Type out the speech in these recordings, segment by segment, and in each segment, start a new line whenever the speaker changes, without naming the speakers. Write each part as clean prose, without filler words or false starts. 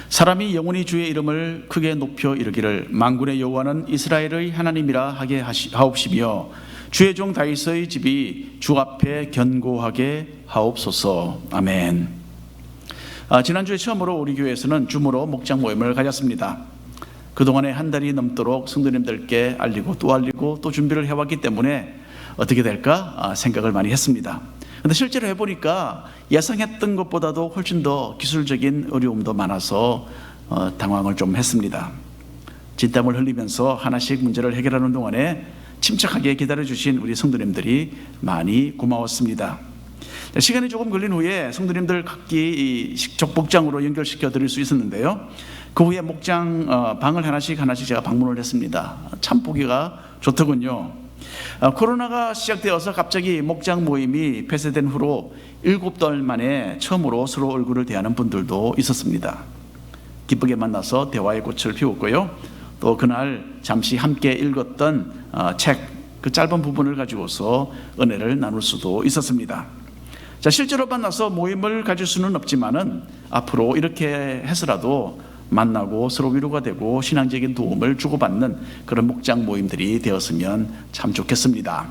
사람이 영원히 주의 이름을 크게 높여 이르기를 만군의 여호와는 이스라엘의 하나님이라 하게 하옵시며 주의 종 다윗의 집이 주 앞에 견고하게 하옵소서. 아멘. 지난주에 처음으로 우리 교회에서는 줌으로 목장 모임을 가졌습니다. 그동안에 한 달이 넘도록 성도님들께 알리고 또 준비를 해왔기 때문에 어떻게 될까 생각을 많이 했습니다. 그런데 실제로 해보니까 예상했던 것보다도 훨씬 더 기술적인 어려움도 많아서 당황을 좀 했습니다. 진땀을 흘리면서 하나씩 문제를 해결하는 동안에 침착하게 기다려주신 우리 성도님들이 많이 고마웠습니다. 시간이 조금 걸린 후에 성도님들 각기 목장으로 연결시켜 드릴 수 있었는데요. 그 후에 목장 방을 하나씩 제가 방문을 했습니다. 참 보기가 좋더군요. 코로나가 시작되어서 갑자기 목장 모임이 폐쇄된 후로 7달 만에 처음으로 서로 얼굴을 대하는 분들도 있었습니다. 기쁘게 만나서 대화의 꽃을 피웠고요. 또 그날 잠시 함께 읽었던 책, 그 짧은 부분을 가지고서 은혜를 나눌 수도 있었습니다. 자, 실제로 만나서 모임을 가질 수는 없지만은 앞으로 이렇게 해서라도 만나고 서로 위로가 되고 신앙적인 도움을 주고받는 그런 목장 모임들이 되었으면 참 좋겠습니다.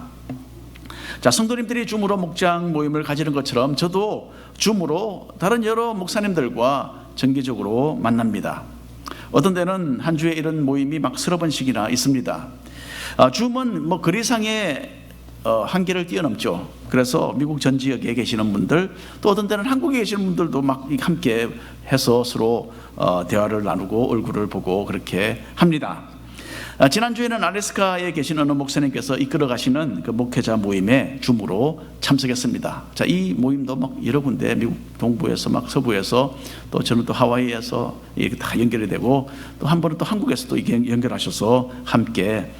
자, 성도님들이 줌으로 목장 모임을 가지는 것처럼 저도 줌으로 다른 여러 목사님들과 정기적으로 만납니다. 어떤 때는 한 주에 이런 모임이 막 서너 번씩이나 있습니다. 줌은 거리상의 한계를 뛰어넘죠. 그래서 미국 전 지역에 계시는 분들, 또 어떤 때는 한국에 계시는 분들도 막 함께 해서 서로 대화를 나누고 얼굴을 보고 그렇게 합니다. 지난주에는 알래스카에 계신 어느 목사님께서 이끌어 가시는 그 목회자 모임에 줌으로 참석했습니다. 자, 이 모임도 막 여러 군데 미국 동부에서 막 서부에서 또 저는 또 하와이에서 이렇게 다 연결이 되고 또 한 번은 또 한국에서도 이게 연결하셔서 함께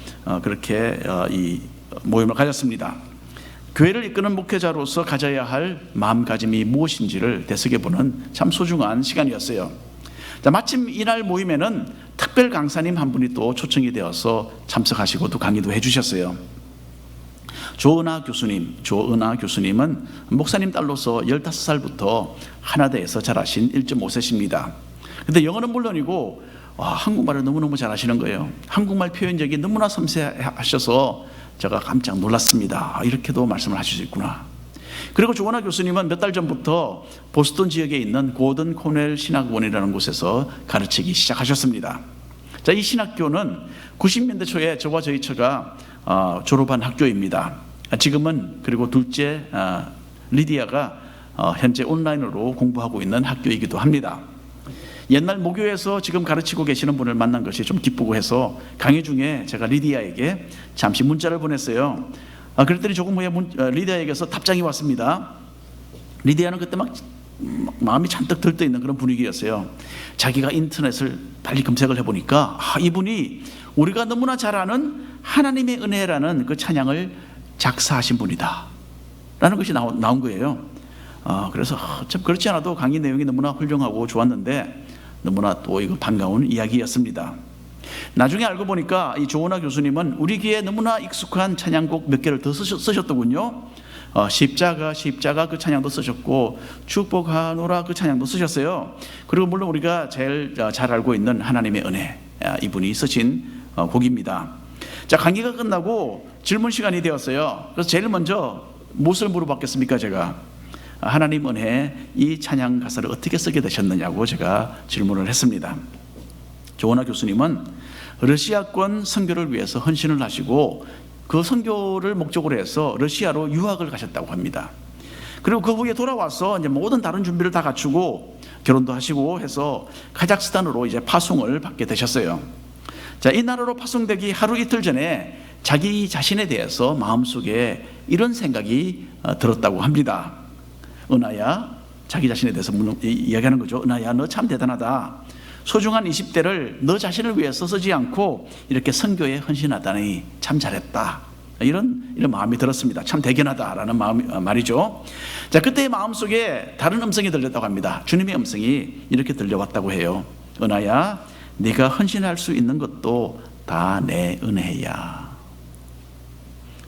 그렇게 이 모임을 가졌습니다. 교회를 이끄는 목회자로서 가져야 할 마음가짐이 무엇인지를 되새겨보는 참 소중한 시간이었어요. 자, 마침 이날 모임에는 특별 강사님 한 분이 또 초청이 되어서 참석하시고 또 강의도 해주셨어요. 조은하 교수님은 목사님 딸로서 15살부터 하나대에서 자라신 1.5세십니다. 근데 영어는 물론이고 한국말을 너무너무 잘하시는 거예요. 한국말 표현력이 너무나 섬세하셔서 제가 깜짝 놀랐습니다. 이렇게도 말씀을 하실 수 있구나. 그리고 조은하 교수님은 몇 달 전부터 보스턴 지역에 있는 고든 코넬 신학원이라는 곳에서 가르치기 시작하셨습니다. 자, 이 신학교는 90년대 초에 저와 저희 처가 졸업한 학교입니다. 지금은 그리고 둘째 리디아가 현재 온라인으로 공부하고 있는 학교이기도 합니다. 옛날 모교에서 지금 가르치고 계시는 분을 만난 것이 좀 기쁘고 해서 강의 중에 제가 리디아에게 잠시 문자를 보냈어요. 그랬더니 조금 후에 리디아에게서 답장이 왔습니다. 리디아는 그때 막 마음이 잔뜩 들떠있는 그런 분위기였어요. 자기가 인터넷을 빨리 검색을 해보니까 이분이 우리가 너무나 잘 아는 하나님의 은혜라는 그 찬양을 작사하신 분이다 라는 것이 나온 거예요. 그래서 참 그렇지 않아도 강의 내용이 너무나 훌륭하고 좋았는데 너무나 또 이거 반가운 이야기였습니다. 나중에 알고 보니까 이 조은하 교수님은 우리 귀에 너무나 익숙한 찬양곡 몇 개를 더 쓰셨더군요. 십자가 그 찬양도 쓰셨고 축복하노라 그 찬양도 쓰셨어요. 그리고 물론 우리가 제일 잘 알고 있는 하나님의 은혜, 이분이 쓰신 곡입니다. 자, 강의가 끝나고 질문 시간이 되었어요. 그래서 제일 먼저 무엇을 물어봤겠습니까? 제가 하나님 은혜 이 찬양 가사를 어떻게 쓰게 되셨느냐고 제가 질문을 했습니다. 조은하 교수님은 러시아권 선교를 위해서 헌신을 하시고 그 선교를 목적으로 해서 러시아로 유학을 가셨다고 합니다. 그리고 그 후에 돌아와서 이제 모든 다른 준비를 다 갖추고 결혼도 하시고 해서 카자흐스탄으로 이제 파송을 받게 되셨어요. 자, 이 나라로 파송되기 하루 이틀 전에 자기 자신에 대해서 마음속에 이런 생각이 들었다고 합니다. 은하야, 자기 자신에 대해서 이야기하는 거죠. 은하야, 너 참 대단하다. 소중한 20대를 너 자신을 위해서 쓰지 않고 이렇게 선교에 헌신하다니 참 잘했다. 이런 마음이 들었습니다. 참 대견하다라는 말이죠. 자, 그때의 마음속에 다른 음성이 들렸다고 합니다. 주님의 음성이 이렇게 들려왔다고 해요. 은하야, 네가 헌신할 수 있는 것도 다 내 은혜야.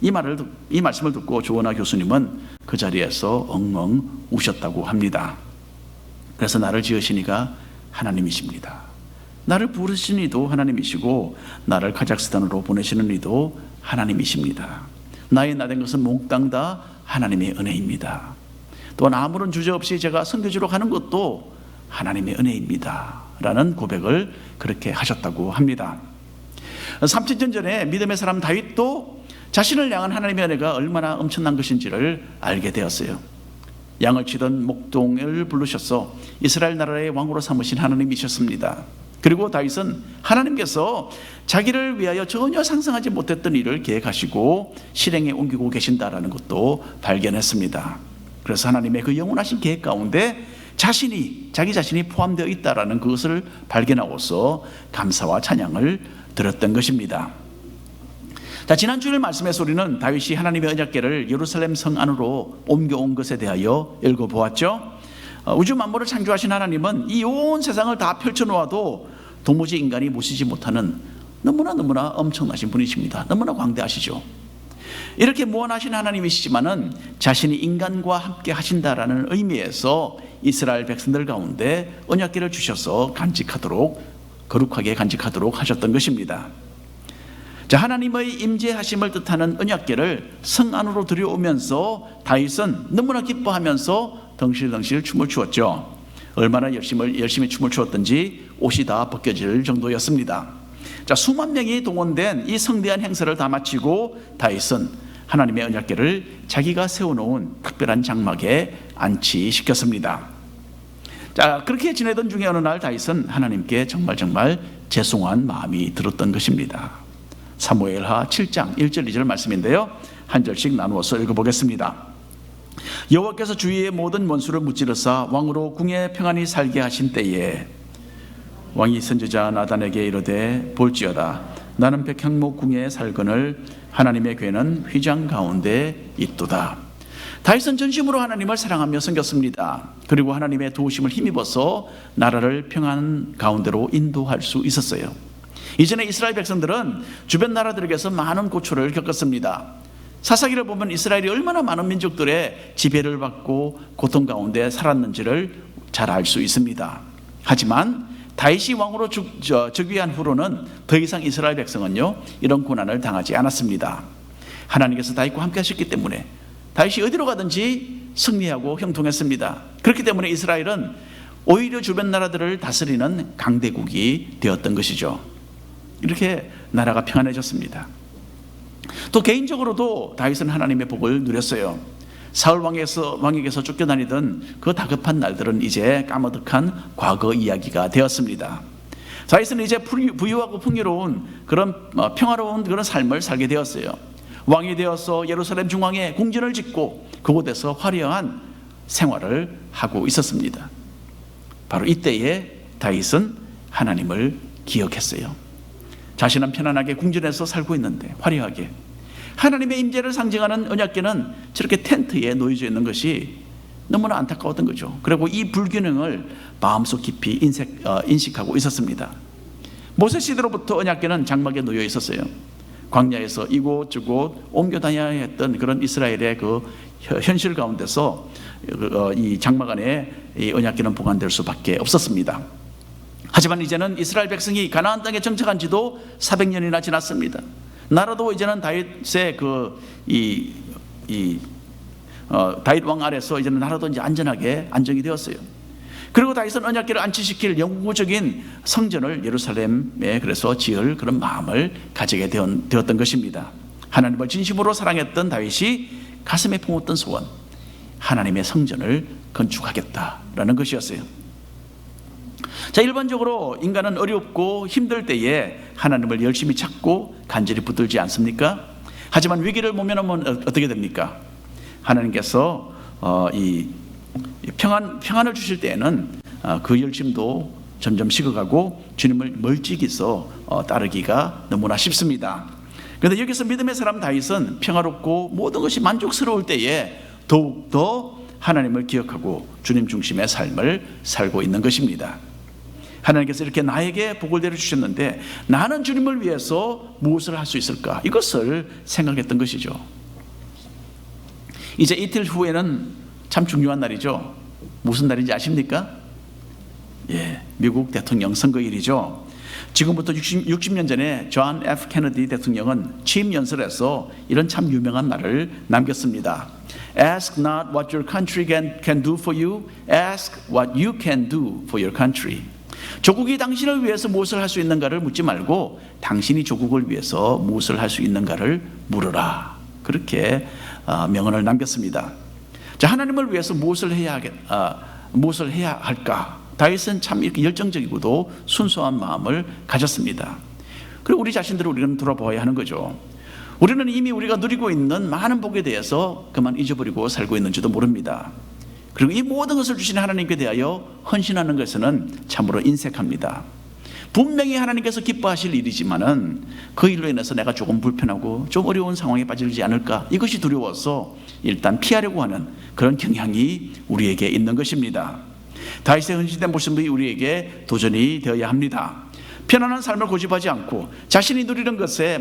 이 말씀을 듣고 조은하 교수님은 그 자리에서 엉엉 우셨다고 합니다. 그래서 나를 지으시니가 하나님이십니다. 나를 부르신 이도 하나님이시고 나를 카자흐스탄으로 보내시는 이도 하나님이십니다. 나의 나된 것은 몽땅 다 하나님의 은혜입니다. 또한 아무런 주저 없이 제가 선교지로 가는 것도 하나님의 은혜입니다 라는 고백을 그렇게 하셨다고 합니다. 3000년 전에 믿음의 사람 다윗도 자신을 향한 하나님의 은혜가 얼마나 엄청난 것인지를 알게 되었어요. 양을 치던 목동을 부르셔서 이스라엘 나라의 왕으로 삼으신 하나님이셨습니다. 그리고 다윗은 하나님께서 자기를 위하여 전혀 상상하지 못했던 일을 계획하시고 실행에 옮기고 계신다라는 것도 발견했습니다. 그래서 하나님의 그 영원하신 계획 가운데 자기 자신이 포함되어 있다라는 그것을 발견하고서 감사와 찬양을 드렸던 것입니다. 자, 지난 주일 말씀에서 우리는 다윗이 하나님의 언약궤를 예루살렘 성 안으로 옮겨온 것에 대하여 읽어보았죠. 우주 만물을 창조하신 하나님은 이 온 세상을 다 펼쳐놓아도 도무지 인간이 모시지 못하는 너무나 엄청나신 분이십니다. 너무나 광대하시죠. 이렇게 무한하신 하나님이시지만은 자신이 인간과 함께 하신다라는 의미에서 이스라엘 백성들 가운데 언약궤를 주셔서 거룩하게 간직하도록 하셨던 것입니다. 자, 하나님의 임재하심을 뜻하는 언약궤를 성 안으로 들여오면서 다윗은 너무나 기뻐하면서 덩실덩실 춤을 추었죠. 얼마나 열심히 춤을 추었던지 옷이 다 벗겨질 정도였습니다. 자, 수만 명이 동원된 이 성대한 행사를 다 마치고 다윗은 하나님의 언약궤를 자기가 세워놓은 특별한 장막에 안치시켰습니다. 자, 그렇게 지내던 중에 어느 날 다윗은 하나님께 정말 죄송한 마음이 들었던 것입니다. 사무엘하 7장 1절 2절 말씀인데요, 한 절씩 나누어서 읽어보겠습니다. 여호와께서 주위의 모든 원수를 무찌르사 왕으로 궁에 평안히 살게 하신 때에 왕이 선지자 나단에게 이르되 볼지어다 나는 백향목 궁에 살거늘 하나님의 궤는 휘장 가운데 있도다. 다윗은 전심으로 하나님을 사랑하며 섬겼습니다. 그리고 하나님의 도우심을 힘입어서 나라를 평안 가운데로 인도할 수 있었어요. 이전에 이스라엘 백성들은 주변 나라들에게서 많은 고초를 겪었습니다. 사사기를 보면 이스라엘이 얼마나 많은 민족들의 지배를 받고 고통 가운데 살았는지를 잘 알 수 있습니다. 하지만 다윗이 왕으로 즉위한 후로는 더 이상 이스라엘 백성은요 이런 고난을 당하지 않았습니다. 하나님께서 다윗과 함께 하셨기 때문에 다윗이 어디로 가든지 승리하고 형통했습니다. 그렇기 때문에 이스라엘은 오히려 주변 나라들을 다스리는 강대국이 되었던 것이죠. 이렇게 나라가 평안해졌습니다. 또 개인적으로도 다윗은 하나님의 복을 누렸어요. 사울 왕에게서 쫓겨다니던 그 다급한 날들은 이제 까마득한 과거 이야기가 되었습니다. 다윗은 이제 부유하고 풍요로운 그런 평화로운 그런 삶을 살게 되었어요. 왕이 되어서 예루살렘 중앙에 궁전을 짓고 그곳에서 화려한 생활을 하고 있었습니다. 바로 이때에 다윗은 하나님을 기억했어요. 자신은 편안하게 궁전에서 살고 있는데 화려하게 하나님의 임재를 상징하는 언약궤는 저렇게 텐트에 놓여져 있는 것이 너무나 안타까웠던 거죠. 그리고 이 불균형을 마음속 깊이 인식하고 있었습니다. 모세 시대로부터 언약궤는 장막에 놓여 있었어요. 광야에서 이곳저곳 옮겨 다녀야 했던 그런 이스라엘의 그 현실 가운데서 이 장막 안에 이 언약궤는 보관될 수밖에 없었습니다. 하지만 이제는 이스라엘 백성이 가나안 땅에 정착한 지도 400년이나 지났습니다. 나라도 이제는 다윗의 다윗 왕 아래서 이제는 나라도 이제 안전하게 안정이 되었어요. 그리고 다윗은 언약궤를 안치시킬 영구적인 성전을 예루살렘에 그래서 지을 그런 마음을 가지게 되었던 것입니다. 하나님을 진심으로 사랑했던 다윗이 가슴에 품었던 소원, 하나님의 성전을 건축하겠다라는 것이었어요. 자, 일반적으로 인간은 어렵고 힘들 때에 하나님을 열심히 찾고 간절히 붙들지 않습니까? 하지만 위기를 모면하면 어떻게 됩니까? 하나님께서 평안을 주실 때에는 그 열심도 점점 식어가고 주님을 멀찍이서 따르기가 너무나 쉽습니다. 그런데 여기서 믿음의 사람 다윗은 평화롭고 모든 것이 만족스러울 때에 더욱더 하나님을 기억하고 주님 중심의 삶을 살고 있는 것입니다. 하나님께서 이렇게 나에게 복을 내려주셨는데 나는 주님을 위해서 무엇을 할 수 있을까? 이것을 생각했던 것이죠. 이제 이틀 후에는 참 중요한 날이죠. 무슨 날인지 아십니까? 미국 대통령 선거일이죠. 지금부터 60년 전에 존 F. 케네디 대통령은 취임 연설에서 이런 참 유명한 말을 남겼습니다. Ask not what your country can do for you. Ask what you can do for your country. 조국이 당신을 위해서 무엇을 할 수 있는가를 묻지 말고 당신이 조국을 위해서 무엇을 할 수 있는가를 물으라. 그렇게 명언을 남겼습니다. 자, 하나님을 위해서 무엇을 해야 할까? 다윗은 참 이렇게 열정적이고도 순수한 마음을 가졌습니다. 그리고 우리 자신들을 우리는 돌아보아야 하는 거죠. 우리는 이미 우리가 누리고 있는 많은 복에 대해서 그만 잊어버리고 살고 있는지도 모릅니다. 그리고 이 모든 것을 주신 하나님께 대하여 헌신하는 것은 참으로 인색합니다. 분명히 하나님께서 기뻐하실 일이지만은 그 일로 인해서 내가 조금 불편하고 좀 어려운 상황에 빠지지 않을까, 이것이 두려워서 일단 피하려고 하는 그런 경향이 우리에게 있는 것입니다. 다윗의 헌신된 모습이 우리에게 도전이 되어야 합니다. 편안한 삶을 고집하지 않고 자신이 누리는 것에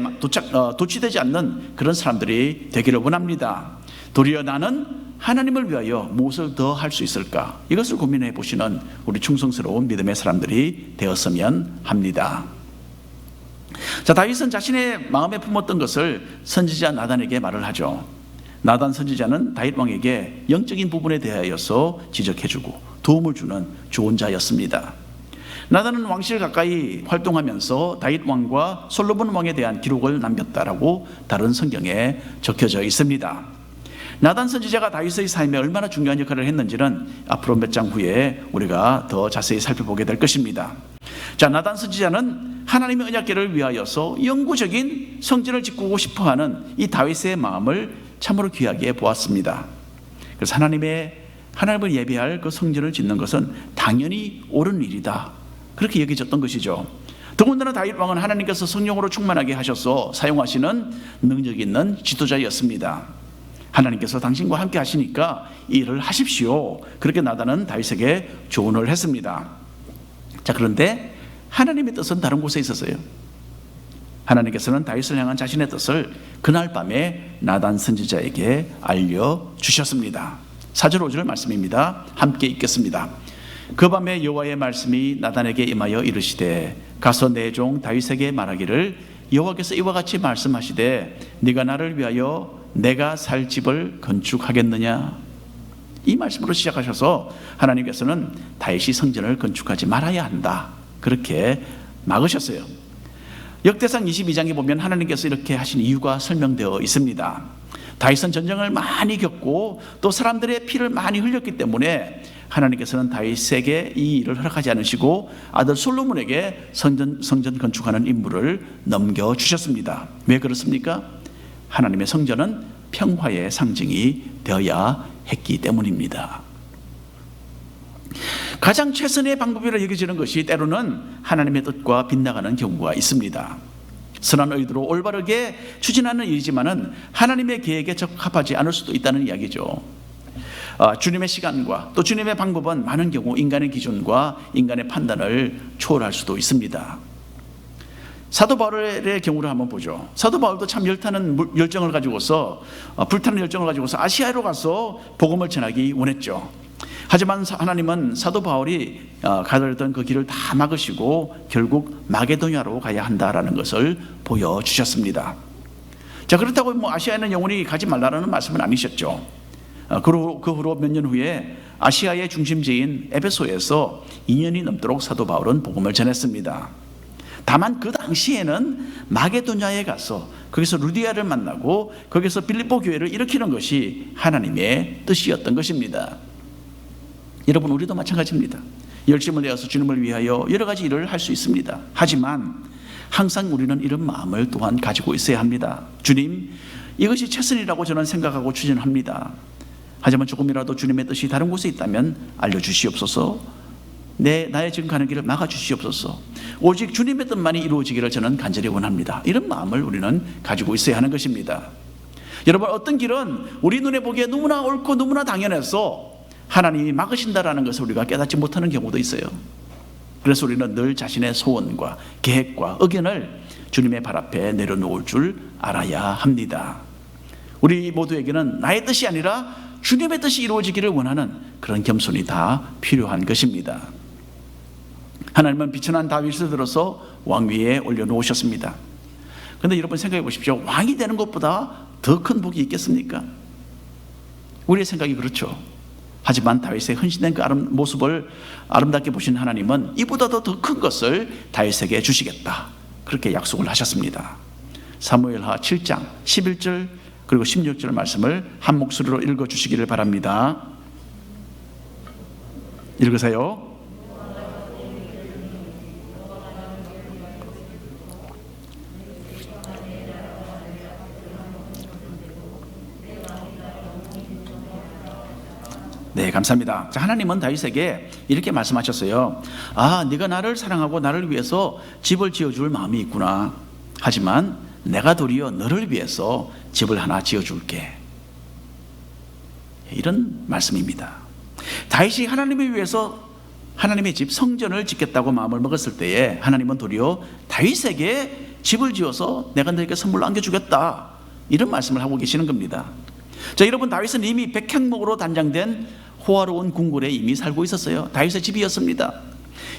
도취되지 않는 그런 사람들이 되기를 원합니다. 도리어 나는 하나님을 위하여 무엇을 더 할 수 있을까? 이것을 고민해 보시는 우리 충성스러운 믿음의 사람들이 되었으면 합니다. 자, 다윗은 자신의 마음에 품었던 것을 선지자 나단에게 말을 하죠. 나단 선지자는 다윗 왕에게 영적인 부분에 대하여서 지적해주고 도움을 주는 좋은 자였습니다. 나단은 왕실 가까이 활동하면서 다윗 왕과 솔로몬 왕에 대한 기록을 남겼다라고 다른 성경에 적혀져 있습니다. 나단 선지자가 다윗의 삶에 얼마나 중요한 역할을 했는지는 앞으로 몇 장 후에 우리가 더 자세히 살펴보게 될 것입니다. 자, 나단 선지자는 하나님의 언약궤를 위하여서 영구적인 성전을 짓고 싶어하는 이 다윗의 마음을 참으로 귀하게 보았습니다. 그래서 하나님을 예배할 그 성전을 짓는 것은 당연히 옳은 일이다, 그렇게 여겨졌던 것이죠. 더군다나 다윗 왕은 하나님께서 성령으로 충만하게 하셔서 사용하시는 능력 있는 지도자였습니다. 하나님께서 당신과 함께 하시니까 이 일을 하십시오, 그렇게 나단은 다윗에게 조언을 했습니다. 자, 그런데 하나님의 뜻은 다른 곳에 있었어요. 하나님께서는 다윗을 향한 자신의 뜻을 그날 밤에 나단 선지자에게 알려주셨습니다. 4절 5절 말씀입니다. 함께 읽겠습니다. 그 밤에 여호와의 말씀이 나단에게 임하여 이르시되 가서 내 종 다윗에게 말하기를 여호와께서 이와 같이 말씀하시되 네가 나를 위하여 내가 살 집을 건축하겠느냐. 이 말씀으로 시작하셔서 하나님께서는 다윗이 성전을 건축하지 말아야 한다, 그렇게 막으셨어요. 역대상 22장에 보면 하나님께서 이렇게 하신 이유가 설명되어 있습니다. 다윗은 전쟁을 많이 겪고 또 사람들의 피를 많이 흘렸기 때문에 하나님께서는 다윗에게 이 일을 허락하지 않으시고 아들 솔로몬에게 성전 건축하는 임무를 넘겨주셨습니다. 왜 그렇습니까? 하나님의 성전은 평화의 상징이 되어야 했기 때문입니다. 가장 최선의 방법이라 여겨지는 것이 때로는 하나님의 뜻과 빗나가는 경우가 있습니다. 선한 의도로 올바르게 추진하는 일이지만은 하나님의 계획에 적합하지 않을 수도 있다는 이야기죠. 주님의 시간과 또 주님의 방법은 많은 경우 인간의 기준과 인간의 판단을 초월할 수도 있습니다. 사도 바울의 경우를 한번 보죠. 사도 바울도 참 불타는 열정을 가지고서 아시아로 가서 복음을 전하기 원했죠. 하지만 하나님은 사도 바울이 가려던 그 길을 다 막으시고 결국 마게도냐로 가야 한다라는 것을 보여주셨습니다. 자, 그렇다고 아시아에는 영원히 가지 말라는 말씀은 아니셨죠. 그 후로 몇 년 후에 아시아의 중심지인 에베소에서 2년이 넘도록 사도 바울은 복음을 전했습니다. 다만 그 당시에는 마게도냐에 가서 거기서 루디아를 만나고 거기서 빌립보 교회를 일으키는 것이 하나님의 뜻이었던 것입니다. 여러분, 우리도 마찬가지입니다. 열심을 내어서 주님을 위하여 여러 가지 일을 할 수 있습니다. 하지만 항상 우리는 이런 마음을 또한 가지고 있어야 합니다. 주님, 이것이 최선이라고 저는 생각하고 추진합니다. 하지만 조금이라도 주님의 뜻이 다른 곳에 있다면 알려주시옵소서. 나의 지금 가는 길을 막아주시옵소서. 오직 주님의 뜻만이 이루어지기를 저는 간절히 원합니다. 이런 마음을 우리는 가지고 있어야 하는 것입니다. 여러분, 어떤 길은 우리 눈에 보기에 너무나 옳고 너무나 당연해서 하나님이 막으신다라는 것을 우리가 깨닫지 못하는 경우도 있어요. 그래서 우리는 늘 자신의 소원과 계획과 의견을 주님의 발 앞에 내려놓을 줄 알아야 합니다. 우리 모두에게는 나의 뜻이 아니라 주님의 뜻이 이루어지기를 원하는 그런 겸손이 다 필요한 것입니다. 하나님은 비천한 다윗을 들어서 왕위에 올려놓으셨습니다. 그런데 여러분 생각해 보십시오. 왕이 되는 것보다 더 큰 복이 있겠습니까? 우리의 생각이 그렇죠. 하지만 다윗의 헌신된 그 모습을 아름답게 보신 하나님은 이보다도 더 큰 것을 다윗에게 주시겠다, 그렇게 약속을 하셨습니다. 사무엘하 7장 11절 그리고 16절 말씀을 한 목소리로 읽어주시기를 바랍니다. 읽으세요. 네, 감사합니다. 자, 하나님은 다윗에게 이렇게 말씀하셨어요. 네가 나를 사랑하고 나를 위해서 집을 지어줄 마음이 있구나. 하지만 내가 도리어 너를 위해서 집을 하나 지어줄게. 이런 말씀입니다. 다윗이 하나님을 위해서 하나님의 집 성전을 짓겠다고 마음을 먹었을 때에 하나님은 도리어 다윗에게 집을 지어서 내가 너에게 선물로 안겨주겠다, 이런 말씀을 하고 계시는 겁니다. 자, 여러분, 다윗은 이미 백향목으로 단장된 호화로운 궁궐에 이미 살고 있었어요. 다윗의 집이었습니다.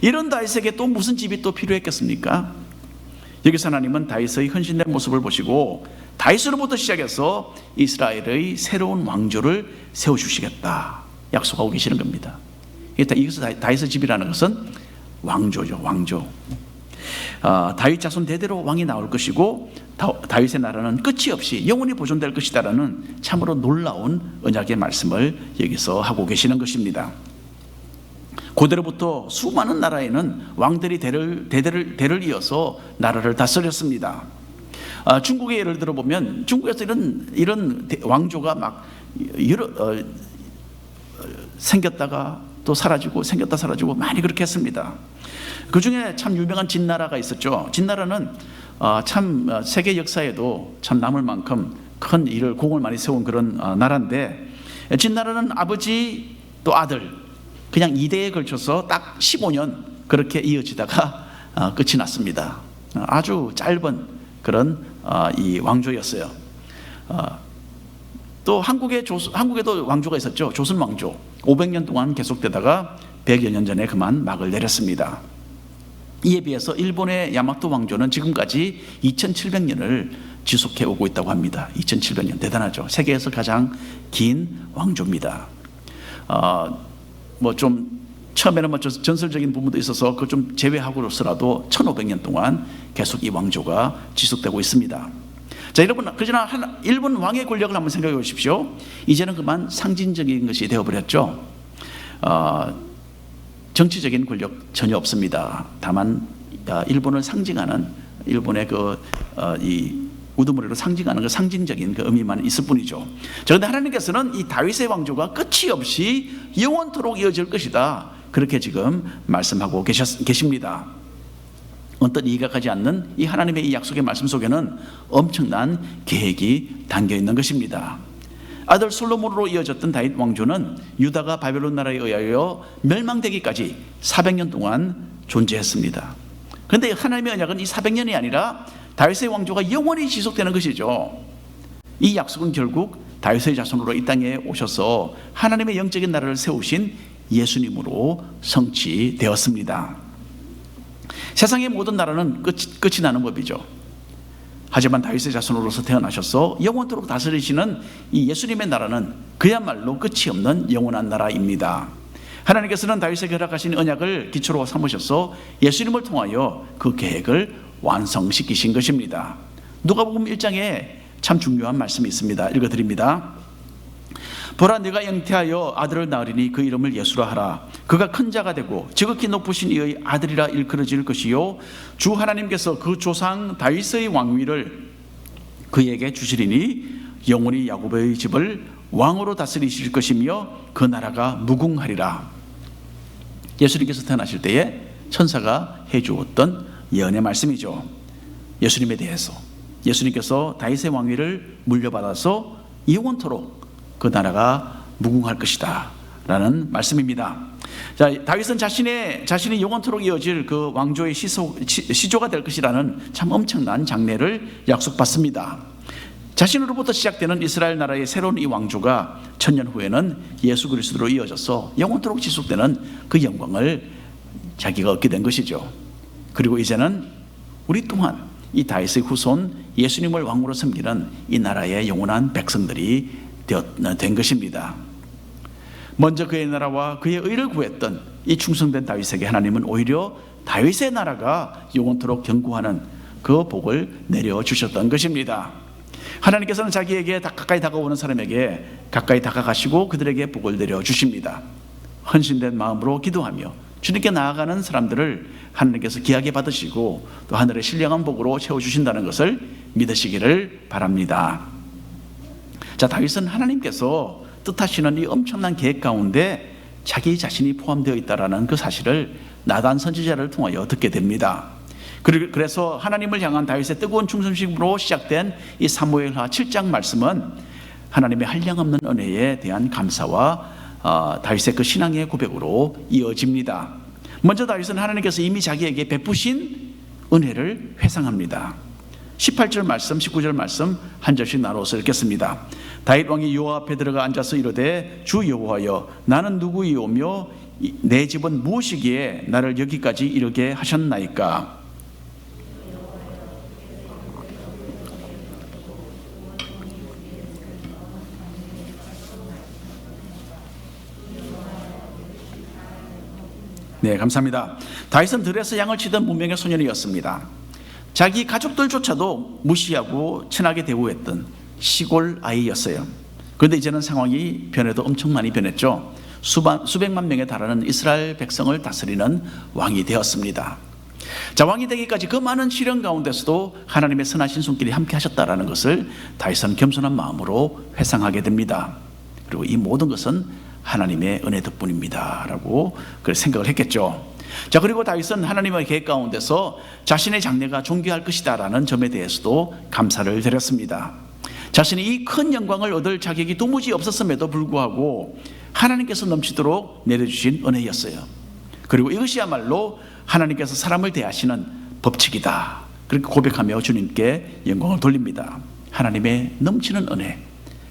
이런 다윗에게 또 무슨 집이 또 필요했겠습니까? 여기서 하나님은 다윗의 헌신된 모습을 보시고 다윗으로부터 시작해서 이스라엘의 새로운 왕조를 세워주시겠다 약속하고 계시는 겁니다. 여기서 다윗의 집이라는 것은 왕조죠. 왕조. 다윗 자손 대대로 왕이 나올 것이고 다윗의 나라는 끝이 없이 영원히 보존될 것이다라는 참으로 놀라운 언약의 말씀을 여기서 하고 계시는 것입니다. 고대로부터 수많은 나라에는 왕들이 대를 이어서 나라를 다스렸습니다. 중국의 예를 들어보면 중국에서 이런 왕조가 막 생겼다가 또 사라지고 생겼다 사라지고 많이 그렇게 했습니다. 그 중에 참 유명한 진나라가 있었죠. 진나라는 참 세계 역사에도 참 남을 만큼 큰 일을 공을 많이 세운 그런 나라인데, 진나라는 아버지 또 아들 그냥 2대에 걸쳐서 딱 15년 그렇게 이어지다가 끝이 났습니다. 아주 짧은 그런 이 왕조였어요. 또 한국에도 왕조가 있었죠. 조선 왕조 500년 동안 계속되다가 100여 년 전에 그만 막을 내렸습니다. 이에 비해서 일본의 야마토 왕조는 지금까지 2700년을 지속해 오고 있다고 합니다. 2700년, 대단하죠. 세계에서 가장 긴 왕조입니다. 뭐 좀 처음에는 뭐 전설적인 부분도 있어서 그걸 좀 제외하고서라도 1500년 동안 계속 이 왕조가 지속되고 있습니다. 자, 여러분, 그러나 일본 왕의 권력을 한번 생각해 보십시오. 이제는 그만 상징적인 것이 되어버렸죠. 정치적인 권력 전혀 없습니다. 다만 일본을 상징하는, 일본의 이 우두머리로 상징하는 그 상징적인 그 의미만 있을 뿐이죠. 그런데 하나님께서는 이 다윗의 왕조가 끝이 없이 영원토록 이어질 것이다, 그렇게 지금 말씀하고 계십니다. 언뜻 이해가 가지 않는 이 하나님의 이 약속의 말씀 속에는 엄청난 계획이 담겨 있는 것입니다. 아들 솔로몬으로 이어졌던 다윗 왕조는 유다가 바벨론 나라에 의하여 멸망되기까지 400년 동안 존재했습니다. 그런데 하나님의 언약은 이 400년이 아니라 다윗의 왕조가 영원히 지속되는 것이죠. 이 약속은 결국 다윗의 자손으로 이 땅에 오셔서 하나님의 영적인 나라를 세우신 예수님으로 성취되었습니다. 세상의 모든 나라는 끝이 나는 법이죠. 하지만 다윗의 자손으로서 태어나셔서 영원토록 다스리시는 이 예수님의 나라는 그야말로 끝이 없는 영원한 나라입니다. 하나님께서는 다윗에게 허락하신 언약을 기초로 삼으셔서 예수님을 통하여 그 계획을 완성시키신 것입니다. 누가복음 1장에 참 중요한 말씀이 있습니다. 읽어드립니다. 보라, 내가 잉태하여 아들을 낳으리니 그 이름을 예수라 하라. 그가 큰 자가 되고 지극히 높으신 이의 아들이라 일컬어질 것이요 주 하나님께서 그 조상 다윗의 왕위를 그에게 주시리니 영원히 야곱의 집을 왕으로 다스리실 것이며 그 나라가 무궁하리라. 예수님께서 태어나실 때에 천사가 해주었던 예언의 말씀이죠. 예수님에 대해서 예수님께서 다윗의 왕위를 물려받아서 영원토록 그 나라가 무궁할 것이다 라는 말씀입니다. 자, 다윗은 자신이 영원토록 이어질 그 왕조의 시조가 될 것이라는 참 엄청난 장래를 약속받습니다. 자신으로부터 시작되는 이스라엘 나라의 새로운 이 왕조가 천년 후에는 예수 그리스도로 이어져서 영원토록 지속되는 그 영광을 자기가 얻게 된 것이죠. 그리고 이제는 우리 또한 이 다윗의 후손 예수님을 왕으로 섬기는 이 나라의 영원한 백성들이 된 것입니다. 먼저 그의 나라와 그의 의를 구했던 이 충성된 다윗에게 하나님은 오히려 다윗의 나라가 영원토록 견고하는 그 복을 내려주셨던 것입니다. 하나님께서는 자기에게 가까이 다가오는 사람에게 가까이 다가가시고 그들에게 복을 내려주십니다. 헌신된 마음으로 기도하며 주님께 나아가는 사람들을 하나님께서 귀하게 받으시고 또 하늘의 신령한 복으로 채워주신다는 것을 믿으시기를 바랍니다. 자, 다윗은 하나님께서 뜻하시는 이 엄청난 계획 가운데 자기 자신이 포함되어 있다는 그 사실을 나단 선지자를 통하여 듣게 됩니다. 그래서 하나님을 향한 다윗의 뜨거운 충성심으로 시작된 이 사무엘하 7장 말씀은 하나님의 한량없는 은혜에 대한 감사와 다윗의 그 신앙의 고백으로 이어집니다. 먼저 다윗은 하나님께서 이미 자기에게 베푸신 은혜를 회상합니다. 18절 말씀, 19절 말씀 한 절씩 나눠서 읽겠습니다. 다윗 왕이 여호와 앞에 들어가 앉아서 이르되 주 여호와여 나는 누구이오며 내 집은 무엇이기에 나를 여기까지 이르게 하셨나이까. 네, 감사합니다. 다윗은 들에서 양을 치던 무명의 소년이었습니다. 자기 가족들조차도 무시하고 천하게 대우했던 시골 아이였어요. 그런데 이제는 상황이 변해도 엄청 많이 변했죠. 수백만 명에 달하는 이스라엘 백성을 다스리는 왕이 되었습니다. 자, 왕이 되기까지 그 많은 시련 가운데서도 하나님의 선하신 손길이 함께 하셨다라는 것을 다윗은 겸손한 마음으로 회상하게 됩니다. 그리고 이 모든 것은 하나님의 은혜 덕분입니다 라고 생각을 했겠죠. 자, 그리고 다윗은 하나님의 계획 가운데서 자신의 장래가 존귀할 것이다 라는 점에 대해서도 감사를 드렸습니다. 자신이 이 큰 영광을 얻을 자격이 도무지 없었음에도 불구하고 하나님께서 넘치도록 내려주신 은혜였어요. 그리고 이것이야말로 하나님께서 사람을 대하시는 법칙이다, 그렇게 고백하며 주님께 영광을 돌립니다. 하나님의 넘치는 은혜,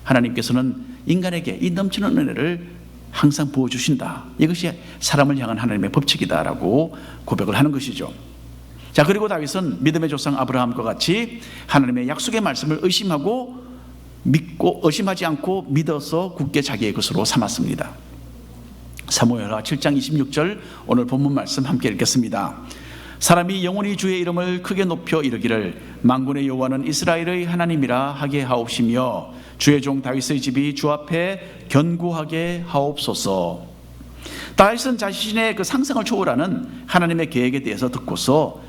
하나님께서는 인간에게 이 넘치는 은혜를 항상 부어주신다, 이것이 사람을 향한 하나님의 법칙이다라고 고백을 하는 것이죠. 자, 그리고 다윗은 믿음의 조상 아브라함과 같이 하나님의 약속의 말씀을 의심하지 않고 믿어서 굳게 자기의 것으로 삼았습니다. 사무엘하 7장 26절 오늘 본문 말씀 함께 읽겠습니다. 사람이 영원히 주의 이름을 크게 높여 이르기를 만군의 여호와는 이스라엘의 하나님이라 하게 하옵시며 주의 종 다윗의 집이 주 앞에 견고하게 하옵소서. 다윗은 자신의 그 상상을 초월하는 하나님의 계획에 대해서 듣고서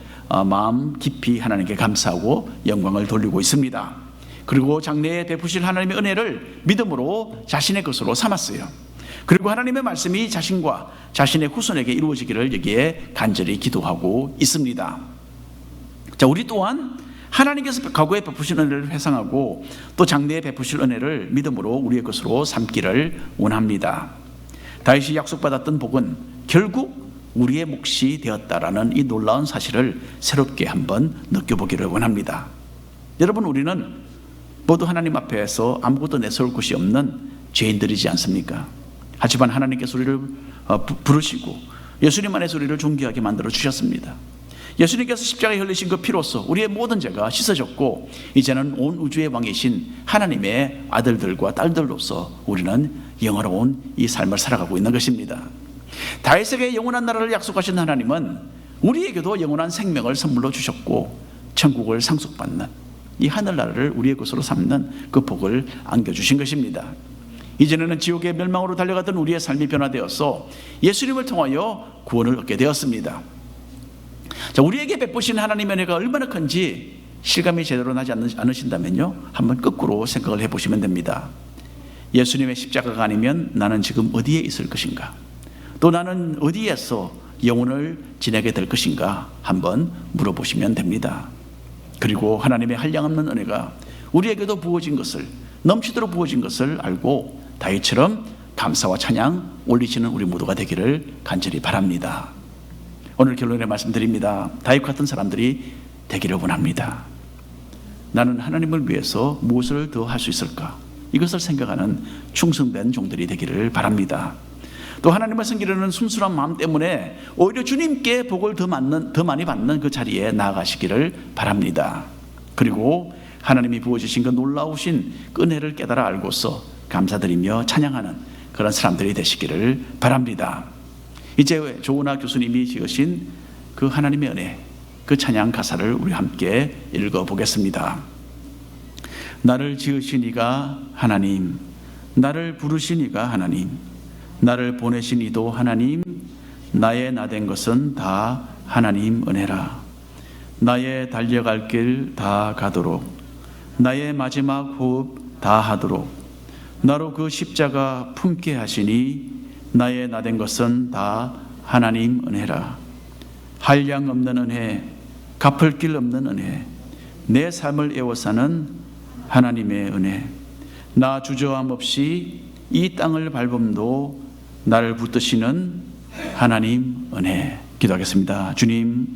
마음 깊이 하나님께 감사하고 영광을 돌리고 있습니다. 그리고 장래에 베푸실 하나님의 은혜를 믿음으로 자신의 것으로 삼았어요. 그리고 하나님의 말씀이 자신과 자신의 후손에게 이루어지기를 여기에 간절히 기도하고 있습니다. 자, 우리 또한 하나님께서 과거에 베푸신 은혜를 회상하고 또 장래에 베푸실 은혜를 믿음으로 우리의 것으로 삼기를 원합니다. 다윗이 약속받았던 복은 결국 우리의 몫이 되었다라는 이 놀라운 사실을 새롭게 한번 느껴보기를 원합니다. 여러분, 우리는 모두 하나님 앞에서 아무것도 내세울 곳이 없는 죄인들이지 않습니까? 하지만 하나님께서 우리를 부르시고 예수님 안에서 우리를 존귀하게 만들어 주셨습니다. 예수님께서 십자가에 흘리신 그 피로써 우리의 모든 죄가 씻어졌고 이제는 온 우주의 왕이신 하나님의 아들들과 딸들로서 우리는 영화로운 이 삶을 살아가고 있는 것입니다. 다윗에게 영원한 나라를 약속하신 하나님은 우리에게도 영원한 생명을 선물로 주셨고 천국을 상속받는 이 하늘나라를 우리의 것으로 삼는 그 복을 안겨주신 것입니다. 이제는 지옥의 멸망으로 달려가던 우리의 삶이 변화되어서 예수님을 통하여 구원을 얻게 되었습니다. 자, 우리에게 베푸신 하나님의 은혜가 얼마나 큰지 실감이 제대로 나지 않으신다면요, 한번 거꾸로 생각을 해보시면 됩니다. 예수님의 십자가가 아니면 나는 지금 어디에 있을 것인가? 또 나는 어디에서 영혼을 지내게 될 것인가? 한번 물어보시면 됩니다. 그리고 하나님의 한량없는 은혜가 우리에게도 부어진 것을, 넘치도록 부어진 것을 알고 다윗처럼 감사와 찬양 올리시는 우리 모두가 되기를 간절히 바랍니다. 오늘 결론에 말씀드립니다. 다윗 같은 사람들이 되기를 원합니다. 나는 하나님을 위해서 무엇을 더 할 수 있을까? 이것을 생각하는 충성된 종들이 되기를 바랍니다. 또 하나님을 섬기려는 순수한 마음 때문에 오히려 주님께 복을 더 많이 받는 그 자리에 나아가시기를 바랍니다. 그리고 하나님이 부어주신 그 놀라우신 그 은혜를 깨달아 알고서 감사드리며 찬양하는 그런 사람들이 되시기를 바랍니다. 이제 조은하 교수님이 지으신 그 하나님의 은혜, 그 찬양 가사를 우리 함께 읽어보겠습니다. 나를 지으신 이가 하나님, 나를 부르신 이가 하나님, 나를 보내신 이도 하나님, 나의 나된 것은 다 하나님 은혜라. 나의 달려갈 길 다 가도록, 나의 마지막 호흡 다 하도록 나로 그 십자가 품게 하시니 나의 나된 것은 다 하나님 은혜라. 한량 없는 은혜, 갚을 길 없는 은혜, 내 삶을 애워사는 하나님의 은혜, 나 주저함 없이 이 땅을 밟음도 나를 붙드시는 하나님 은혜. 기도하겠습니다. 주님,